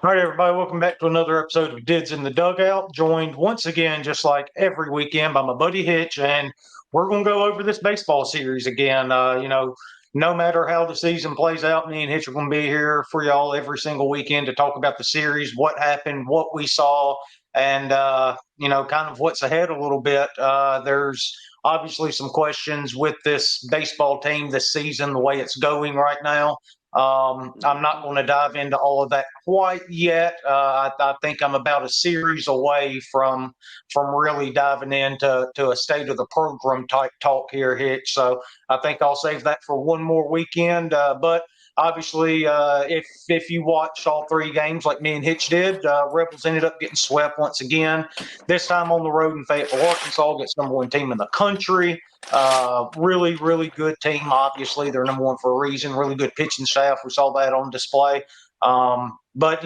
All right, everybody, welcome back to another episode of Dids in the Dugout. Joined once again, just like every weekend, by my buddy Hitch, and we're going to go over this baseball series again. No matter how the season plays out, me and Hitch are going to be here for y'all every single weekend to talk about the series, what happened, what we saw, and kind of what's ahead a little bit. There's obviously some questions with this baseball team this season, the way it's going right now. I'm not going to dive into all of that quite yet. I think I'm about a series away from really diving into a state of the program type talk here, Hitch. So I think I'll save that for one more weekend. But obviously, if you watch all three games like me and Hitch did, Rebels ended up getting swept once again. This time on the road in Fayetteville, Arkansas, against number one team in the country. Really, really good team. Obviously, they're number one for a reason. Really good pitching staff. We saw that on display. But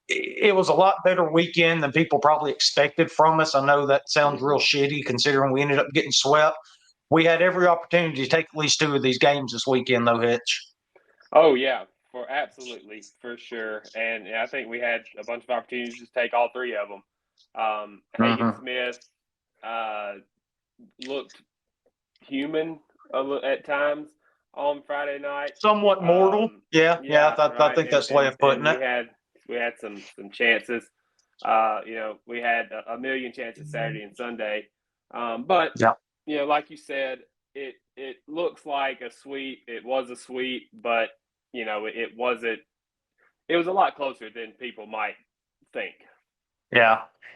it was a lot better weekend than people probably expected from us. I know that sounds real shitty considering we ended up getting swept. We had every opportunity to take at least two of these games this weekend, though, Hitch. Oh yeah, for sure. And I think we had a bunch of opportunities to take all three of them. Hagen Smith looked human at times on Friday night. Somewhat mortal. I think that's the way of putting it. We had some chances. We had a million chances Saturday and Sunday. But like you said, it looks like a sweep. It was a sweep, but it wasn't. It was a lot closer than people might think.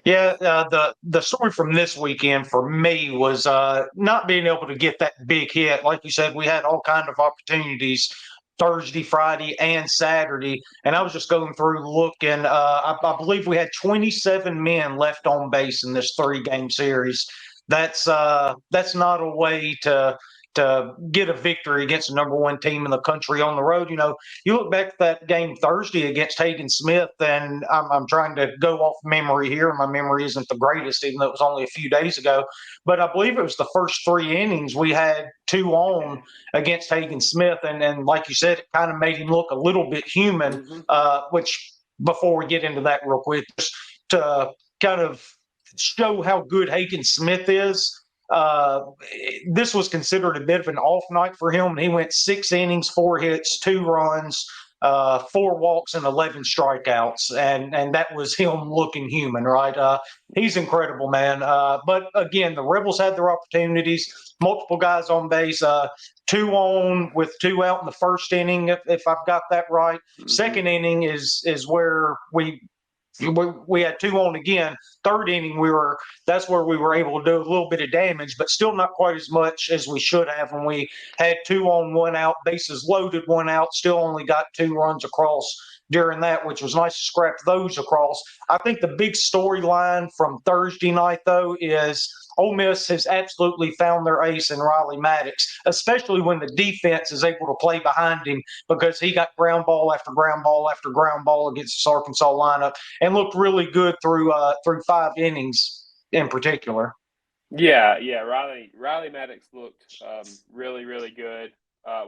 The story from this weekend for me was not being able to get that big hit. Like you said, we had all kind of opportunities Thursday, Friday, and Saturday, and I was just going through looking. I Bleav we had 27 men left on base in this 3-game series. That's not a way to get a victory against the number one team in the country on the road. You look back at that game Thursday against Hagen Smith, and I'm trying to go off memory here. My memory isn't the greatest, even though it was only a few days ago. But I Bleav it was the first 3 innings we had 2 on against Hagen Smith, and like you said, it kind of made him look a little bit human. Which, before we get into that real quick, just to kind of show how good Hagen Smith is. This was considered a bit of an off night for him. He went 6 innings, 4 hits, 2 runs, 4 walks, and 11 strikeouts, and that was him looking human, right? He's incredible, man. But again, the Rebels had their opportunities. Multiple guys on base. 2 on with 2 out in the first inning, if I've got that right. Second inning is where we had 2 on again. Third inning, that's where we were able to do a little bit of damage, but still not quite as much as we should have when we had 2 on, 1 out, bases loaded, 1 out, still only got 2 runs across during that, which was nice to scrap those across. I think the big storyline from Thursday night, though, is Ole Miss has absolutely found their ace in Riley Maddox, especially when the defense is able to play behind him, because he got ground ball after ground ball after ground ball against this Arkansas lineup and looked really good through 5 innings in particular. Yeah. Riley Maddox looked really, really good,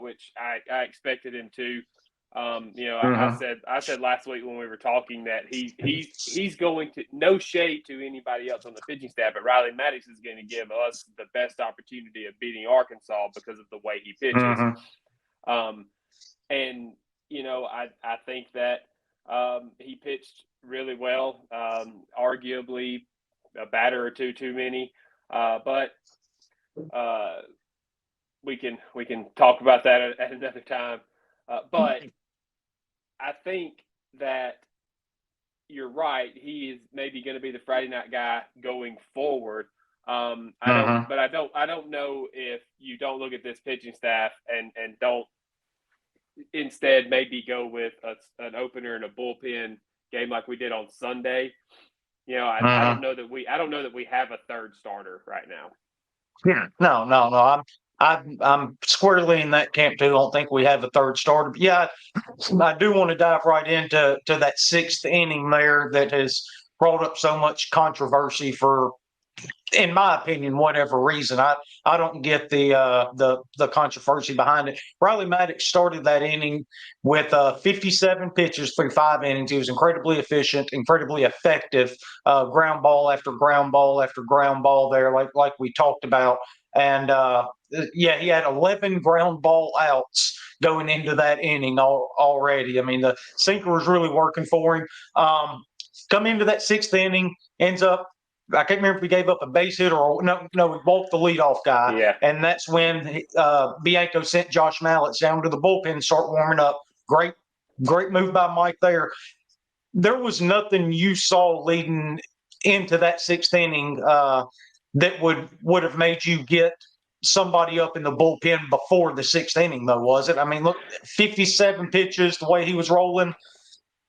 which I expected him to. I said last week when we were talking that he's going to, no shade to anybody else on the pitching staff, but Riley Maddox is going to give us the best opportunity of beating Arkansas because of the way he pitches. I think that he pitched really well, arguably a batter or two too many, but we can talk about that at another time. But I think that you're right. He is maybe going to be the Friday night guy going forward. I don't know if you don't look at this pitching staff and don't instead maybe go with an opener and a bullpen game like we did on Sunday. I don't know that we have a third starter right now. Yeah, no. I'm squarely in that camp too. I don't think we have a third starter. But yeah, I do want to dive right into that 6th inning there that has brought up so much controversy for in my opinion, whatever reason. I don't get the controversy behind it. Riley Maddox started that inning with 57 pitches through 5 innings. He was incredibly efficient, incredibly effective, ground ball after ground ball after ground ball there, like we talked about. And he had 11 ground ball outs going into that inning already. I mean, the sinker was really working for him. Come into that 6th inning, ends up, I can't remember if he gave up a base hit or no, we walked the leadoff guy. Yeah. And that's when Bianco sent Josh Mallett down to the bullpen to start warming up. Great move by Mike there. There was nothing you saw leading into that 6th inning that would have made you get somebody up in the bullpen before the 6th inning, though, was it? I mean, look, 57 pitches, the way he was rolling.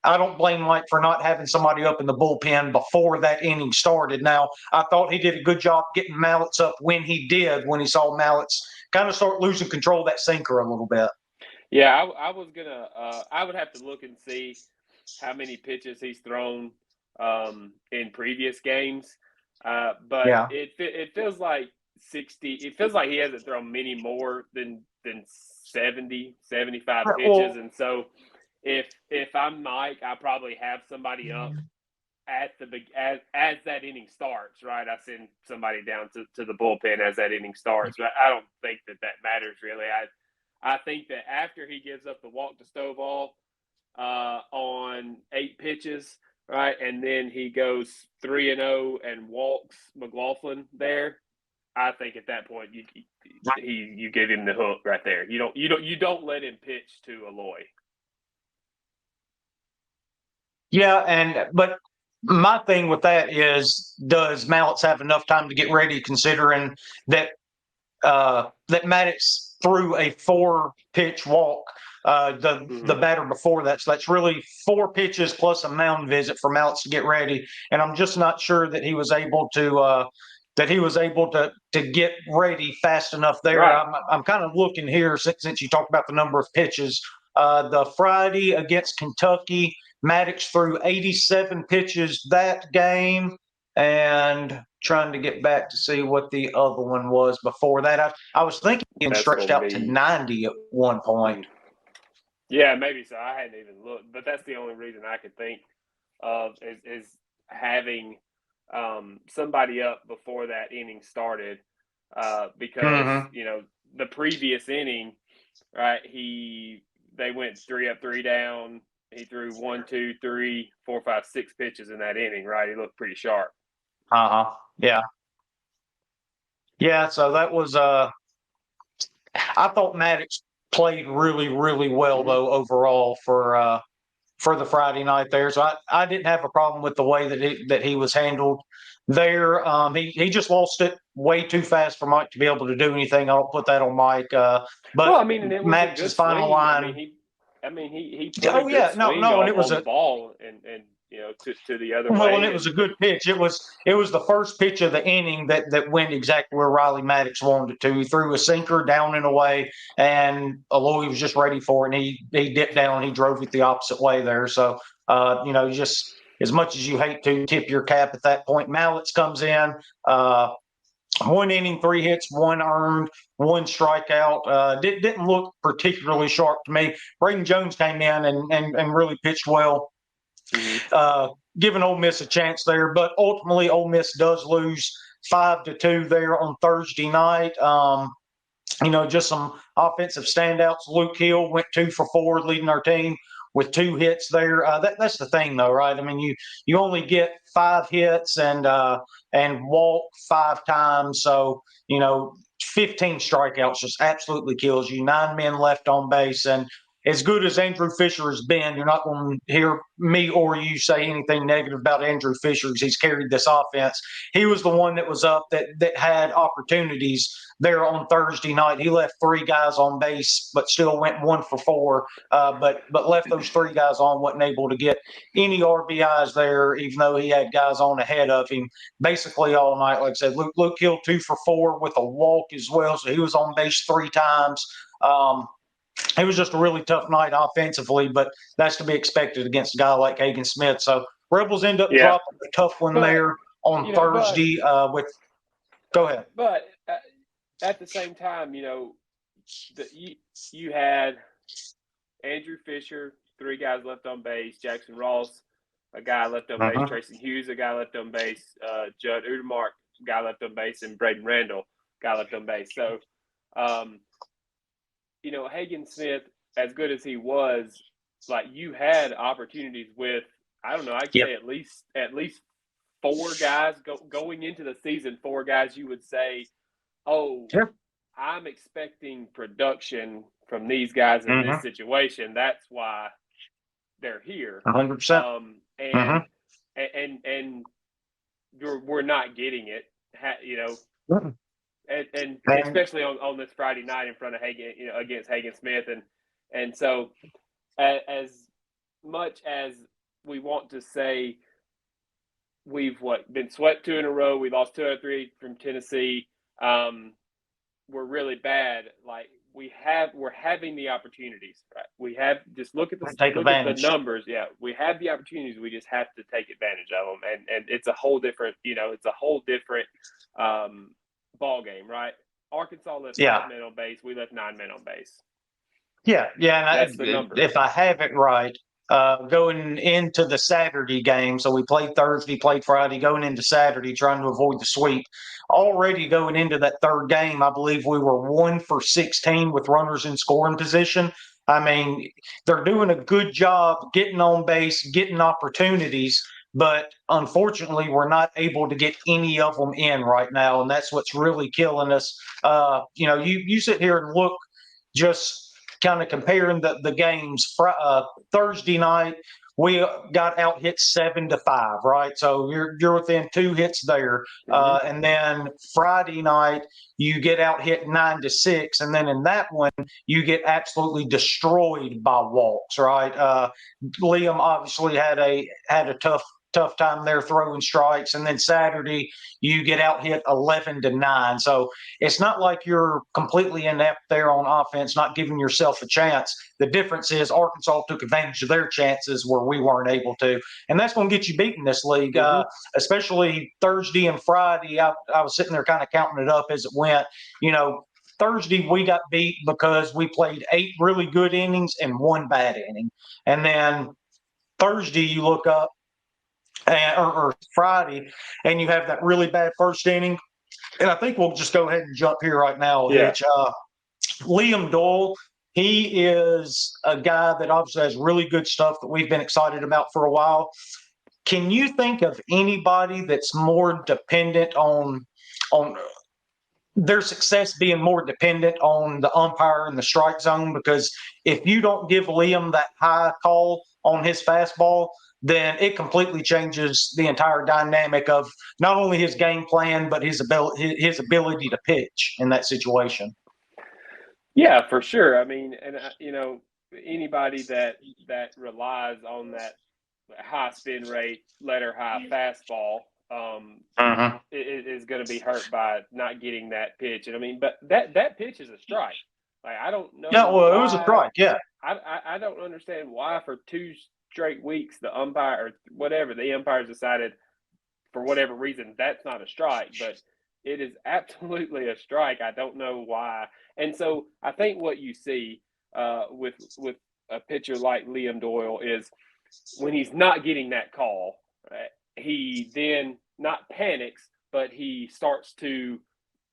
I don't blame Mike for not having somebody up in the bullpen before that inning started. Now, I thought he did a good job getting Mallett's up when he did, when he saw Mallett's kind of start losing control of that sinker a little bit. Yeah, I was going to I would have to look and see how many pitches he's thrown in previous games. But Yeah. it feels like 60. It feels like he hasn't thrown many more than 70, 75 pitches. Well, and so if I'm Mike, I probably have somebody up at as that inning starts, right? I send somebody down to the bullpen as that inning starts. But I don't think that matters really. I think that after he gives up the walk to Stovall on 8 pitches, right, and then he goes 3-0 and walks McLaughlin there, I think at that point you give him the hook right there. You don't let him pitch to Aloy. Yeah, but my thing with that is, does Mallett have enough time to get ready, considering that that Maddox threw a 4-pitch walk the batter before that? So that's really 4 pitches plus a mound visit for Mallett to get ready. And I'm just not sure that he was able to get ready fast enough there. Right. I'm kind of looking here since you talked about the number of pitches. The Friday against Kentucky, Maddox threw 87 pitches that game, and trying to get back to see what the other one was before that. I was thinking he stretched out to 90 at one point. Yeah, maybe so. I hadn't even looked, but that's the only reason I could think of is having somebody up before that inning started, because the previous inning, right? They went 3 up, 3 down. He threw 1, 2, 3, 4, 5, 6 pitches in that inning, right? He looked pretty sharp. Yeah. Yeah. So that was. I thought Maddox played really, really well though overall for the Friday night there. So I didn't have a problem with the way that he was handled there. He just lost it way too fast for Mike to be able to do anything. I don't put that on Mike. But Maddox's final line. He put a good swing and it was on the ball and to the other way. Well, and it was a good pitch. It was the first pitch of the inning that went exactly where Riley Maddox wanted it to. He threw a sinker down and away, and Aloy was just ready for it, and he dipped down and he drove it the opposite way there. So, just as much as you hate to tip your cap at that point, Mallett comes in, 1 inning, 3 hits, 1 earned, 1 strikeout. Didn't look particularly sharp to me. Braden Jones came in and really pitched well, giving Ole Miss a chance there. But ultimately, Ole Miss does lose 5-2 there on Thursday night. Just some offensive standouts. Luke Hill went 2 for 4, leading our team with 2 hits there. That's the thing, though, right? I mean, you only get 5 hits and walk 5 times. So, 15 strikeouts just absolutely kills you. 9 men left on base. And as good as Andrew Fisher has been, you're not going to hear me or you say anything negative about Andrew Fisher because he's carried this offense. He was the one that was up that had opportunities there on Thursday night. He left 3 guys on base, but still went 1 for 4. But left those 3 guys on, wasn't able to get any RBIs there, even though he had guys on ahead of him basically all night. Like I said, Luke Hill 2 for 4 with a walk as well, so he was on base 3 times. It was just a really tough night offensively, but that's to be expected against a guy like Hagen Smith. So Rebels end up dropping a tough one there on Thursday with – go ahead. But at the same time, you had Andrew Fisher, 3 guys left on base, Jackson Ross, a guy left on base, Tracy Hughes, a guy left on base, Judd Udemark, guy left on base, and Braden Randall, guy left on base. So, Hagen Smith, as good as he was, like, you had opportunities with, I don't know, I'd say at least 4 guys going into the season, 4 guys you would say, I'm expecting production from these guys in this situation. That's why they're here. 100%. And we're not getting it, and especially on this Friday night in front of Hagen, against Hagen Smith, and so as much as we want to say we've been swept 2 in a row, we lost 2 out of 3 from Tennessee, we're really bad. Like, we're having the opportunities, right? We have, just look at the numbers. Yeah, we have the opportunities. We just have to take advantage of them, and it's a whole different, ball game, right? Arkansas left 5 men on base. We left 9 men on base. Yeah. That's the number. If I have it right, going into the Saturday game, so we played Thursday, played Friday, going into Saturday, trying to avoid the sweep. Already going into that third game, I Bleav we were 1 for 16 with runners in scoring position. I mean, they're doing a good job getting on base, getting opportunities, but unfortunately, we're not able to get any of them in right now, and that's what's really killing us. You sit here and look, just kind of comparing the games. Thursday night, we got out hit 7-5, right? So you're within 2 hits there. And then Friday night, you get out hit 9-6, and then in that one, you get absolutely destroyed by walks, right? Liam obviously had a tough time there throwing strikes, and then Saturday you get out hit 11-9. So it's not like you're completely inept there on offense, not giving yourself a chance. The difference is Arkansas took advantage of their chances where we weren't able to, and that's going to get you beat in this league, especially Thursday and Friday. I was sitting there kind of counting it up as it went. Thursday we got beat because we played 8 really good innings and 1 bad inning, and then Thursday you look up or Friday, and you have that really bad first inning. And I think we'll just go ahead and jump here right now. Yeah. Liam Doyle, he is a guy that obviously has really good stuff that we've been excited about for a while. Can you think of anybody that's more dependent on their success being more dependent on the umpire in the strike zone? Because if you don't give Liam that high call on his fastball, then it completely changes the entire dynamic of not only his game plan, but his ability to pitch in that situation. Yeah, for sure. I mean, and anybody that relies on that high spin rate, letter high fastball, is going to be hurt by not getting that pitch. And I mean, but that pitch is a strike. Like, I don't know. Yeah, well, it was a strike. Yeah, I don't understand why for 2 straight weeks the umpire or whatever the umpires decided for whatever reason that's not a strike, but it is absolutely a strike. I don't know why. And so I think what you see with a pitcher like Liam Doyle is when he's not getting that call, right, he then not panics, but he starts to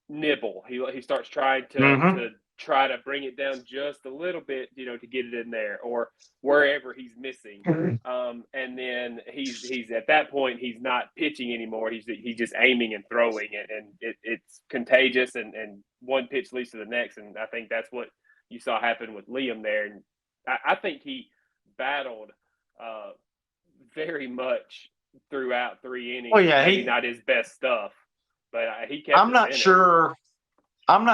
nibble. He starts trying to try to bring it down just a little bit, to get it in there or wherever he's missing. And then he's at that point, he's not pitching anymore. He's just aiming and throwing it, and it's contagious, and one pitch leads to the next. And I think that's what you saw happen with Liam there. And I think he battled very much throughout 3 innings. Well, yeah, maybe not his best stuff, but he kept. I'm not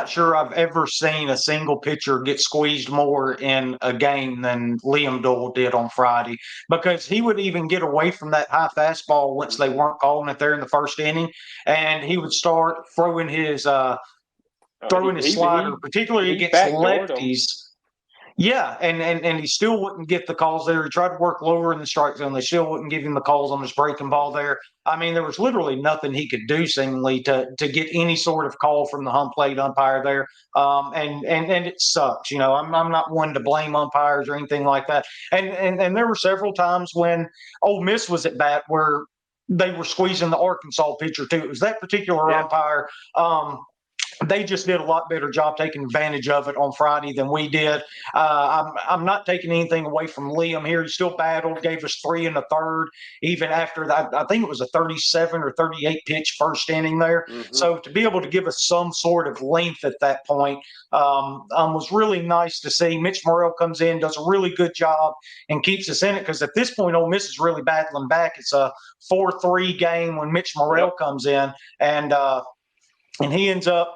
sure I've ever seen a single pitcher get squeezed more in a game than Liam Doyle did on Friday, because he would even get away from that high fastball once they weren't calling it there in the first inning, and he would start throwing his slider, particularly against lefties. Yeah, and he still wouldn't get the calls there. He tried to work lower in the strike zone. They still wouldn't give him the calls on his breaking ball there. I mean, there was literally nothing he could do seemingly to get any sort of call from the home plate umpire there. And it sucks. I'm not one to blame umpires or anything like that. And there were several times when Ole Miss was at bat where they were squeezing the Arkansas pitcher too. It was that particular umpire. They just did a lot better job taking advantage of it on Friday than we did. I'm not taking anything away from Liam here. He still battled, gave us 3 in the third, even after that. I think it was a 37 or 38 pitch first inning there. Mm-hmm. So to be able to give us some sort of length at that point was really nice to see. Mitch Morrell comes in, does a really good job, and keeps us in it because at this point, Ole Miss is really battling back. It's a 4-3 game when Mitch Morrell comes in, and he ends up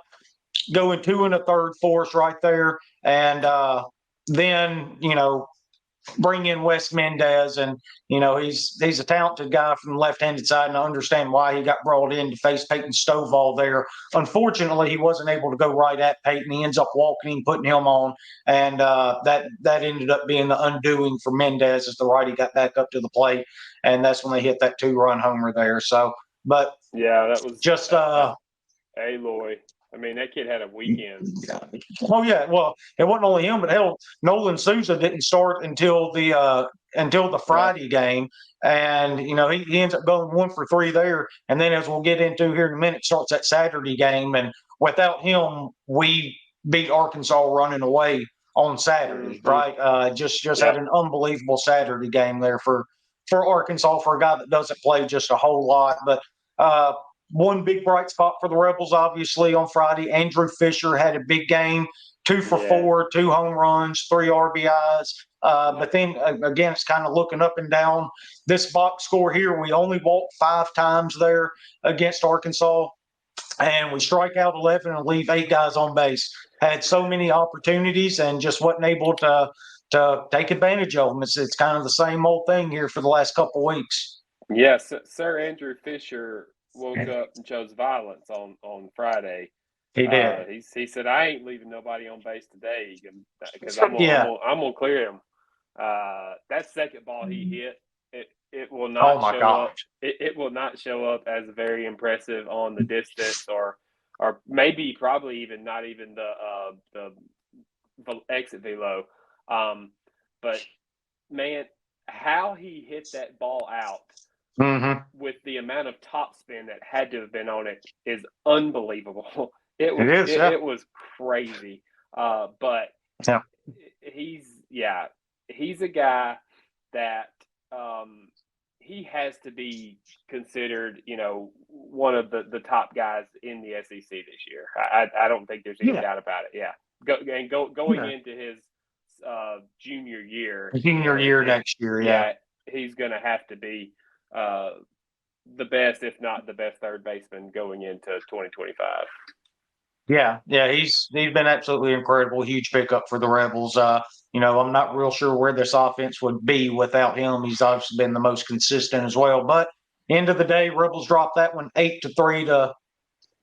going 2 1/3 for us right there. And then, bring in Wes Mendez. And, he's a talented guy from the left-handed side, and I understand why he got brought in to face Peyton Stovall there. Unfortunately, he wasn't able to go right at Peyton. He ends up walking him, putting him on, and that ended up being the undoing for Mendez as the righty got back up to the plate, and that's when they hit that 2-run homer there. So, but yeah, that was just Aloy. I mean, that kid had a weekend. Oh yeah, well, it wasn't only him, but hell, Nolan Souza didn't start until the Friday game, and he ends up going 1 for 3 there. And then, as we'll get into here in a minute, starts that Saturday game, and without him, we beat Arkansas running away on Saturday, right? Just had an unbelievable Saturday game there for Arkansas, for a guy that doesn't play just a whole lot, but. One big bright spot for the Rebels, obviously, on Friday. Andrew Fisher had a big game, 2 for 4, 2 home runs, 3 RBIs. But then, again, it's kind of looking up and down. This box score here, we only walked 5 times there against Arkansas, and we strike out 11 and leave 8 guys on base. Had so many opportunities and just wasn't able to take advantage of them. It's kind of the same old thing here for the last couple of weeks. Yes, Sir Andrew Fisher woke up and chose violence on Friday. He did. He said, "I ain't leaving nobody on base today because I'm gonna clear him." That second ball he hit, it will not show up. It will not show up as very impressive on the distance, or maybe probably even not even the exit velo. But man, how he hit that ball out. Mm-hmm. With the amount of topspin that had to have been on it is unbelievable. It was crazy. But he's a guy that he has to be considered, one of the top guys in the SEC this year. I don't think there's any doubt about it. Yeah. Going into his junior year next year. Yeah. He's going to have to be the best, if not the best, third baseman going into 2025. Yeah, he's been absolutely incredible. Huge pickup for the Rebels. I'm not real sure where this offense would be without him. He's obviously been the most consistent as well. But end of the day, Rebels dropped that one 8-3 to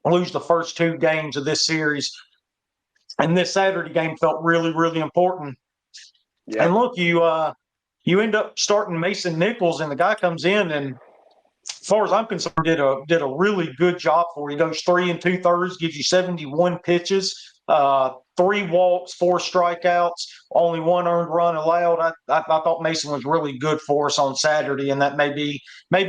lose the first 2 games of this series. And this Saturday game felt really, really important. Yeah. And look, you end up starting Mason Nichols, and the guy comes in and, as far as I'm concerned, did a really good job for you. He goes 3 2/3, gives you 71 pitches, 3 walks, 4 strikeouts, only 1 earned run allowed. I thought Mason was really good for us on Saturday, and that may be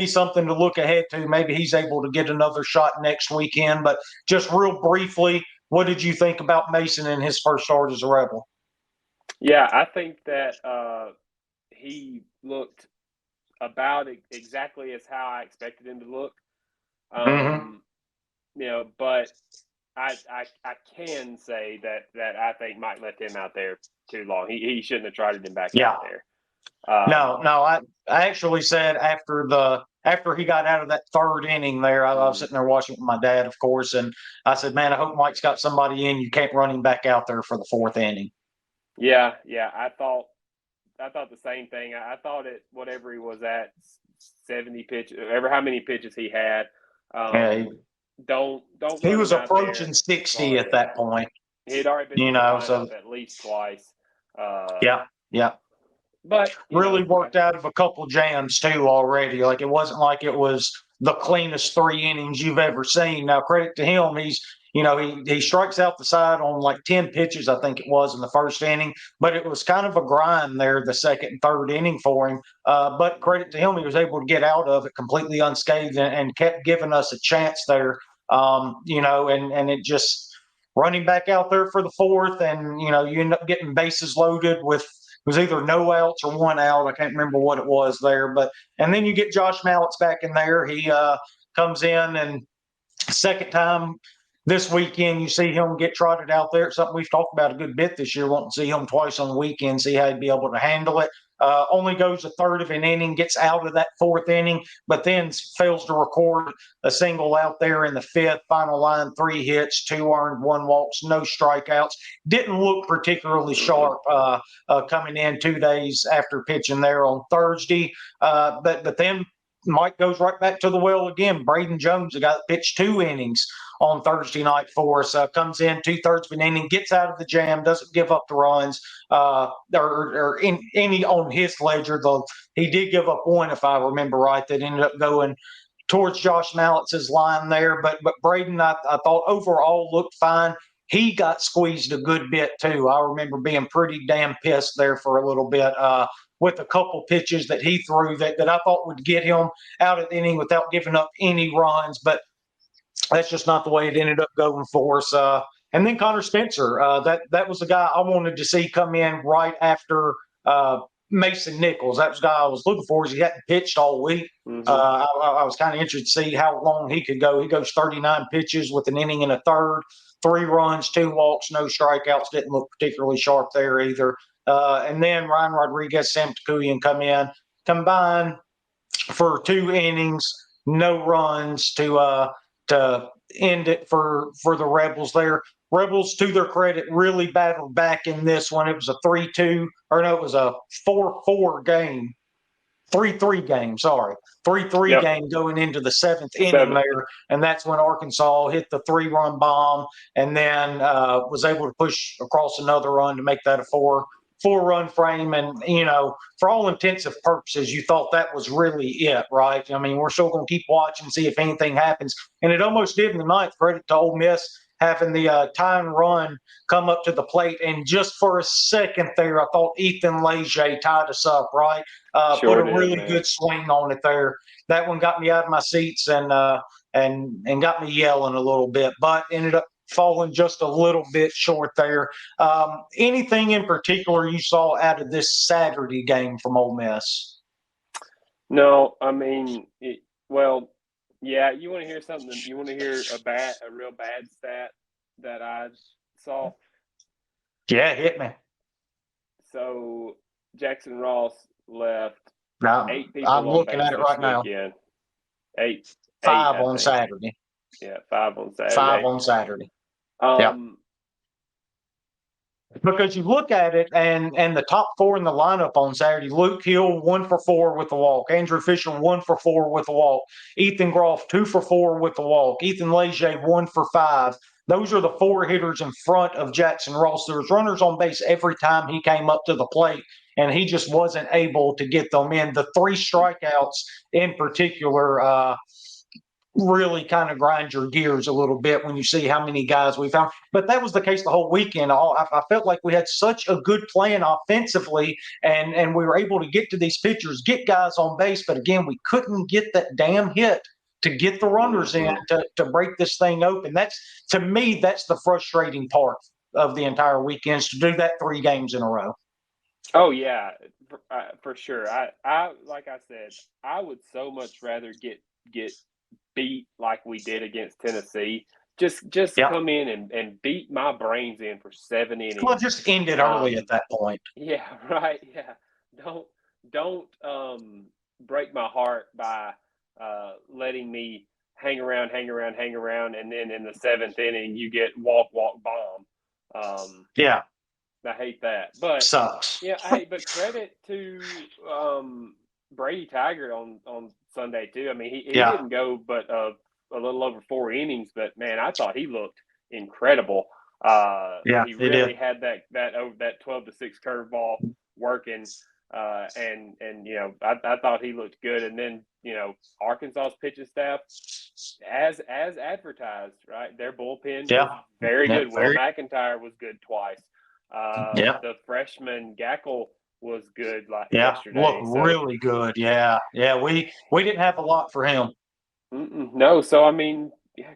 something to look ahead to. Maybe he's able to get another shot next weekend. But just real briefly, what did you think about Mason in his first start as a Rebel? Yeah, I think that he looked about exactly as how I expected him to look. But I can say that I think Mike left him out there too long. He shouldn't have trotted him back out there. No, I actually said after he got out of that 3rd inning there, I was sitting there watching with my dad, of course, and I said, man, I hope Mike's got somebody in. You can't run him back out there for the 4th inning. Yeah, I thought the same thing. I thought whatever he was at, 70 pitches, ever how many pitches he had. Don't. He was approaching 60 at that point. He had already been up at least twice. Yeah. But really worked out of a couple jams too already. Like it wasn't like it was the cleanest 3 innings you've ever seen. Now credit to him, he strikes out the side on like 10 pitches, I think it was in the first inning, but it was kind of a grind there the second and third inning for him. But credit to him, he was able to get out of it completely unscathed and kept giving us a chance there. And it just running back out there for the fourth, and you end up getting bases loaded with it was either no outs or 1 out. I can't remember what it was there, and then you get Josh Mallett's back in there. He comes in, and second time this weekend, you see him get trotted out there. It's something we've talked about a good bit this year. Want to see him twice on the weekend, see how he'd be able to handle it. Only goes a third of an inning, gets out of that fourth inning, but then fails to record a single out there in the fifth. Final line, 3 hits, 2 earned, 1 walks, no strikeouts. Didn't look particularly sharp coming in 2 days after pitching there on Thursday. But then Mike goes right back to the well again. Braden Jones, the guy that pitched 2 innings on Thursday night for us, comes in 2/3 of an inning, gets out of the jam, doesn't give up the runs or any on his ledger. Though he did give up 1, if I remember right, that ended up going towards Josh Mallett's line there. But Braden, I thought overall looked fine. He got squeezed a good bit too. I remember being pretty damn pissed there for a little bit. With a couple pitches that he threw that I thought would get him out of the inning without giving up any runs. But that's just not the way it ended up going for us. And then Connor Spencer, that was the guy I wanted to see come in right after Mason Nichols. That was the guy I was looking for. He hadn't pitched all week. Mm-hmm. I was kind of interested to see how long he could go. He goes 39 pitches with an inning and a third, 3 runs, 2 walks, no strikeouts. Didn't look particularly sharp there either. And then Ryan Rodriguez, Sam Takuyan come in, combine for 2 innings, no runs to end it for the Rebels there. Rebels, to their credit, really battled back in this one. It was a 3-2, or no, it was a 4-4 game. 3-3 game, sorry. 3-3 game going into the 7th inning there. And that's when Arkansas hit the 3-run bomb and then was able to push across another run to make that a 4-run frame. And, for all intents and purposes, you thought that was really it, right? I mean, we're still going to keep watching, see if anything happens. And it almost did in the 9th. Credit to Ole Miss having the time run come up to the plate. And just for a second there, I thought Ethan Leger tied us up, right? Put a really good swing on it there. That one got me out of my seats and got me yelling a little bit, but ended up falling just a little bit short there. Anything in particular you saw out of this Saturday game from Ole Miss? No, I mean, yeah, you want to hear something? You want to hear a real bad stat that I saw? Yeah, hit me. So Jackson Ross left. No, 8 people. I'm looking at it right now. 5 on Saturday. Yeah, 5 on Saturday. 5 on Saturday. Because you look at it, and the top 4 in the lineup on Saturday: Luke Hill 1 for 4 with the walk, Andrew Fisher 1 for 4 with the walk, Ethan Groff 2 for 4 with the walk, Ethan Leger 1 for 5. Those are the 4 hitters in front of Jackson Ross. There was runners on base every time he came up to the plate, and he just wasn't able to get them in. The 3 strikeouts in particular really kind of grind your gears a little bit when you see how many guys we found. But that was the case the whole weekend. I felt like we had such a good plan offensively, and we were able to get to these pitchers, get guys on base. But again, we couldn't get that damn hit to get the runners in to break this thing open. To me, that's the frustrating part of the entire weekend, is to do that 3 games in a row. Oh, yeah, for sure. I like I said, I would so much rather get beat like we did against Tennessee. Just come in and beat my brains in for 7 innings. Well, just end it early at that point. Yeah, right. Yeah. Don't break my heart by letting me hang around, and then in the 7th inning you get walk, bomb. Yeah. I hate that. But sucks. Yeah, hey, but credit to Brady Taggart on Sunday too. I mean, he didn't go but a little over 4 innings, but man, I thought he looked incredible. He really had that 12-6 curveball working, and I thought he looked good. And then Arkansas's pitching staff, as advertised, right? Their bullpen was very good. Will McIntyre was good twice. The freshman Gackle was good yesterday. Really good. Yeah. We didn't have a lot for him. No, so I mean,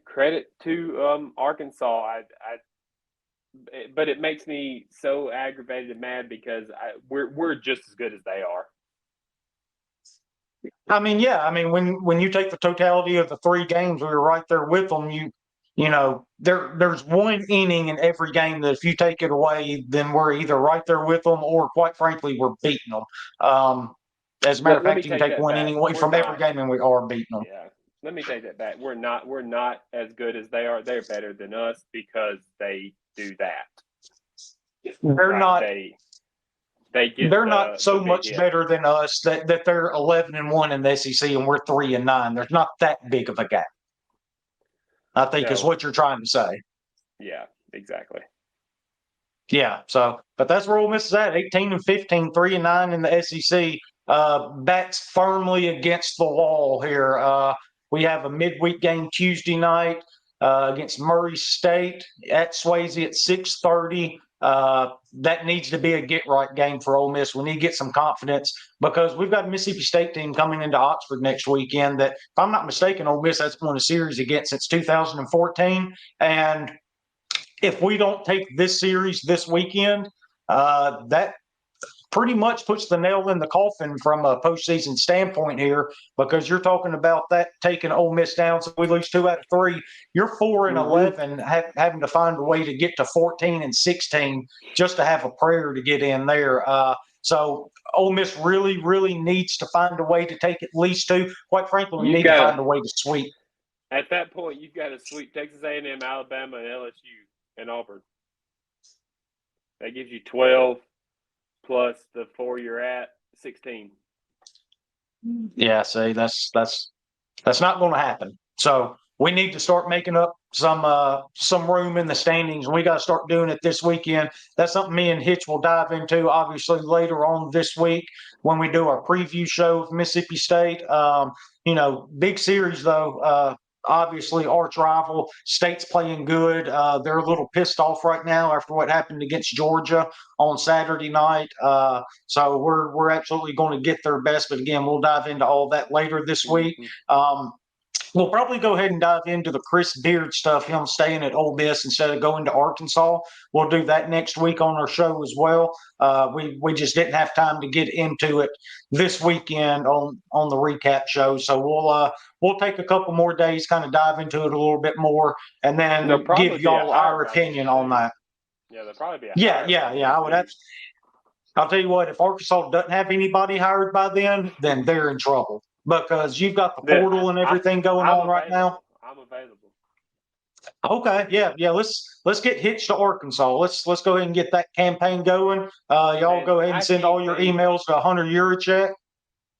credit to Arkansas. But it makes me so aggravated and mad because we're just as good as they are. I mean, when you take the totality of the 3 games, we were right there with them. There's one inning in every game that if you take it away, then we're either right there with them or, quite frankly, we're beating them. As a matter of fact, you can take one inning away from every game, and we are beating them. Yeah, let me take that back. We're not as good as they are. They're better than us because they do that. They're not. They're not so much better than us that they're 11-1 in the SEC and we're 3-9. There's not that big of a gap, I think, is what you're trying to say. Yeah, exactly. Yeah. So, but that's where Ole Miss is at: 18-15, 3-9 in the SEC. Backs firmly against the wall here. We have a midweek game Tuesday night against Murray State at Swayze at 6:30. That needs to be a get-right game for Ole Miss. We need to get some confidence because we've got a Mississippi State team coming into Oxford next weekend that, if I'm not mistaken, Ole Miss has won a series against since 2014. And if we don't take this series this weekend, that pretty much puts the nail in the coffin from a postseason standpoint here, because you're talking about that taking Ole Miss down. So we lose 2 out of 3. You're 4-11, having to find a way to get to 14-16 just to have a prayer to get in there. So Ole Miss really, really needs to find a way to take at least 2. Quite frankly, we need to find a way to sweep. At that point, you've got to sweep Texas A&M, Alabama, and LSU and Auburn. That gives you 12. Plus the 4 you're at, 16. Yeah, see, that's not going to happen. So we need to start making up some room in the standings, and we got to start doing it this weekend. That's something me and Hitch will dive into, obviously, later on this week when we do our preview show of Mississippi State. Big series, though. Obviously, arch rival. State's playing good. They're a little pissed off right now after what happened against Georgia on Saturday night. So we're absolutely going to get their best. But again, we'll dive into all that later this week. We'll probably go ahead and dive into the Chris Beard stuff, him staying at Ole Miss instead of going to Arkansas. We'll do that next week on our show as well. We just didn't have time to get into it this weekend on the recap show. So we'll take a couple more days, kind of dive into it a little bit more, and then give y'all our opinion on that. Yeah, there'll probably be I would have. I'll tell you what, if Arkansas doesn't have anybody hired by then they're in trouble. Because you've got the portal and everything going on right now. I'm available. Okay, yeah. Let's get hitched to Arkansas. Let's go ahead and get that campaign going. Y'all go ahead and send all your emails to Hunter Yurichek.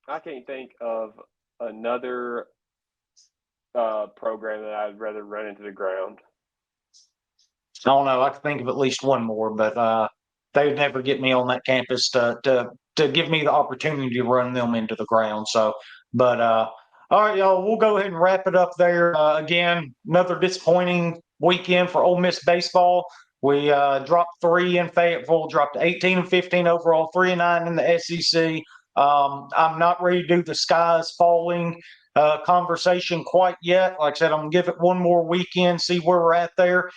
I can't think of another program that I'd rather run into the ground. I don't know. I can think of at least one more, but they would never get me on that campus to give me the opportunity to run them into the ground. So. But, all right, y'all, we'll go ahead and wrap it up there. Again, another disappointing weekend for Ole Miss baseball. We dropped 3 in Fayetteville, dropped 18-15 overall, 3-9 in the SEC. I'm not ready to do the sky is falling conversation quite yet. Like I said, I'm going to give it one more weekend, see where we're at there.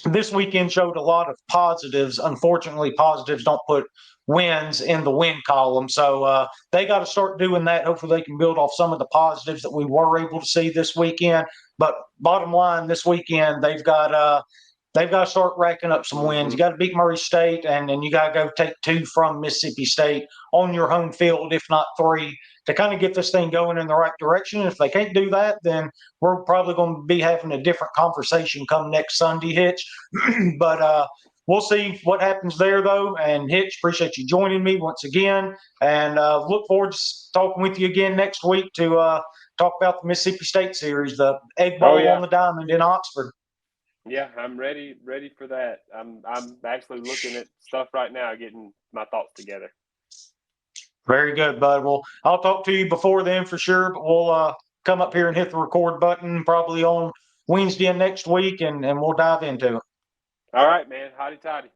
This weekend showed a lot of positives. Unfortunately, positives don't put wins in the win column. So they got to start doing that. Hopefully they can build off some of the positives that we were able to see this weekend. But bottom line, this weekend, they've got to start racking up some wins. You got to beat Murray State, and then you got to go take 2 from Mississippi State on your home field, if not 3, to kind of get this thing going in the right direction. If they can't do that, then we're probably going to be having a different conversation come next Sunday, Hitch. But we'll see what happens there, though. And Hitch, appreciate you joining me once again, and look forward to talking with you again next week to talk about the Mississippi State series, the Egg Bowl on the Diamond in Oxford. Yeah, I'm ready for that. I'm actually looking at stuff right now, getting my thoughts together. Very good, bud. Well, I'll talk to you before then for sure, but we'll come up here and hit the record button probably on Wednesday and next week, and we'll dive into it. All right, man. Hotty toddy.